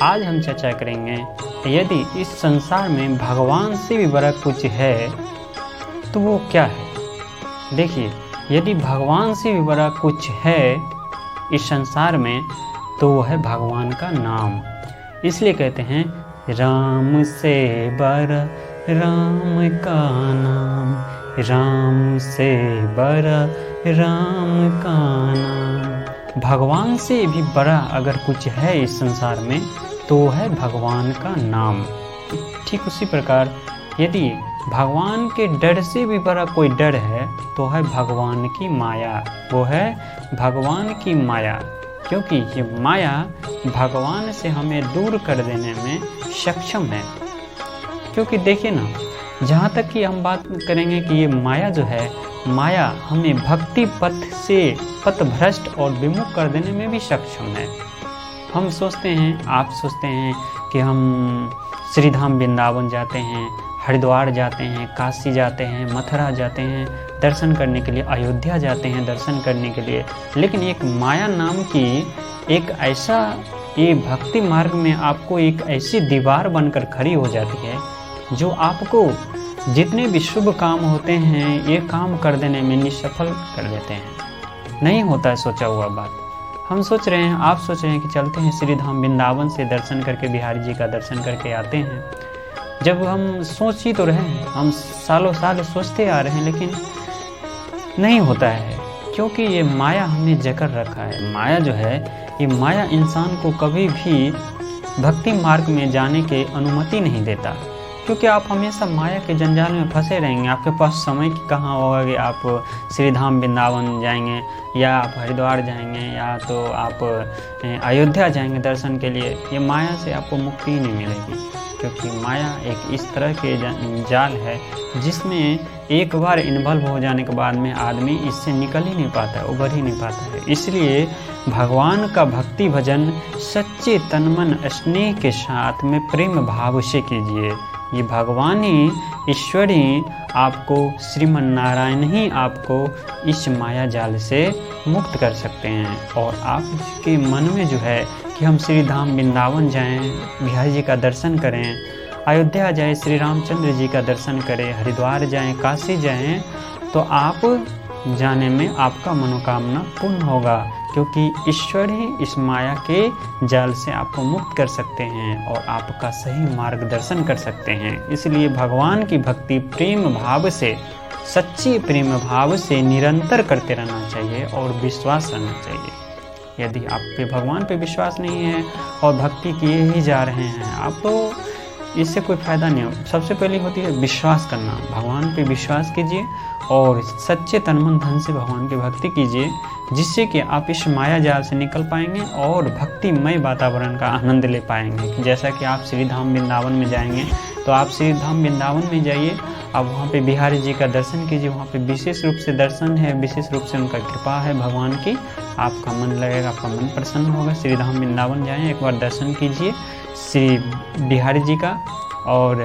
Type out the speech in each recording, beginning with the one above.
आज हम चर्चा करेंगे यदि इस संसार में भगवान से भी बड़ा कुछ है तो वो क्या है। देखिए, यदि भगवान से भी बड़ा कुछ है इस संसार में तो वो है भगवान का नाम। इसलिए कहते हैं राम से बड़ा राम का नाम, राम से बड़ा राम का नाम। भगवान से भी बड़ा अगर कुछ है इस संसार में तो वो है भगवान का नाम। ठीक उसी प्रकार यदि भगवान के डर से भी बड़ा कोई डर है तो है भगवान की माया। वो है भगवान की माया, क्योंकि ये माया भगवान से हमें दूर कर देने में सक्षम है। क्योंकि देखिए ना, जहाँ तक कि हम बात करेंगे कि ये माया जो है, माया हमें भक्ति पथ से पथभ्रष्ट और विमुख कर देने में भी सक्षम है। हम सोचते हैं, आप सोचते हैं कि हम श्री धाम वृंदावन जाते हैं, हरिद्वार जाते हैं, काशी जाते हैं, मथुरा जाते हैं दर्शन करने के लिए, अयोध्या जाते हैं दर्शन करने के लिए, लेकिन एक माया नाम की एक ऐसा ये भक्ति मार्ग में आपको एक ऐसी दीवार बनकर खड़ी हो जाती है जो आपको जितने भी शुभ काम होते हैं ये काम कर देने में निष्फल कर देते हैं। नहीं होता है सोचा हुआ बात। हम सोच रहे हैं, आप सोच रहे हैं कि चलते हैं श्री धाम वृंदावन से दर्शन करके बिहारी जी का दर्शन करके आते हैं। जब हम सोच ही तो रहे हैं, हम सालों साल सोचते आ रहे हैं, लेकिन नहीं होता है, क्योंकि ये माया हमने जकड़ रखा है। माया जो है, ये माया इंसान को कभी भी भक्ति मार्ग में जाने की अनुमति नहीं देता, क्योंकि आप हमेशा माया के जंजाल में फंसे रहेंगे। आपके पास समय की कहाँ होगा कि आप श्री धाम वृंदावन जाएंगे, या आप हरिद्वार जाएंगे, या तो आप अयोध्या जाएंगे दर्शन के लिए। ये माया से आपको मुक्ति ही नहीं मिलेगी, क्योंकि माया एक इस तरह के जाल है जिसमें एक बार इन्वॉल्व हो जाने के बाद में आदमी इससे निकल ही नहीं पाता है, उभर ही नहीं पाता है। इसलिए भगवान का भक्ति भजन सच्चे तन मन स्नेह के साथ में प्रेम भाव से कीजिए। ये भगवान ही, ईश्वर ही आपको, श्रीमन नारायण ही आपको इस माया जाल से मुक्त कर सकते हैं। और आपके मन में जो है कि हम श्री धाम वृंदावन जाएं, बिहारी जी का दर्शन करें, अयोध्या जाएं, श्री रामचंद्र जी का दर्शन करें, हरिद्वार जाएं, काशी जाएं, तो आप जाने में आपका मनोकामना पूर्ण होगा, क्योंकि ईश्वर ही इस माया के जाल से आपको मुक्त कर सकते हैं और आपका सही मार्गदर्शन कर सकते हैं। इसलिए भगवान की भक्ति प्रेम भाव से, सच्चे प्रेम भाव से निरंतर करते रहना चाहिए और विश्वास रहना चाहिए। यदि आप पे भगवान पे विश्वास नहीं है और भक्ति किए ही जा रहे हैं आप, तो इससे कोई फ़ायदा नहीं हो। सबसे पहले होती है विश्वास करना। भगवान पे विश्वास कीजिए और सच्चे तन मन धन से भगवान की भक्ति कीजिए, जिससे कि आप इस माया जाल से निकल पाएंगे और भक्तिमय वातावरण का आनंद ले पाएंगे। जैसा कि आप श्री धाम वृंदावन में जाएंगे तो आप श्री धाम वृंदावन में जाइए, आप वहाँ पे बिहारी जी का दर्शन कीजिए। वहाँ पे विशेष रूप से दर्शन है, विशेष रूप से उनका कृपा है भगवान की। आपका मन लगेगा, आपका मन प्रसन्न होगा। श्री धाम वृंदावन जाएँ, एक बार दर्शन कीजिए श्री बिहारी जी का, और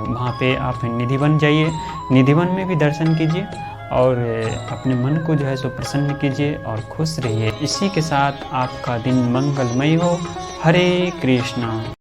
वहाँ पे आप निधिवन जाइए, निधिवन में भी दर्शन कीजिए और अपने मन को जो है सो प्रसन्न कीजिए और खुश रहिए। इसी के साथ आपका दिन मंगलमय हो। हरे कृष्णा।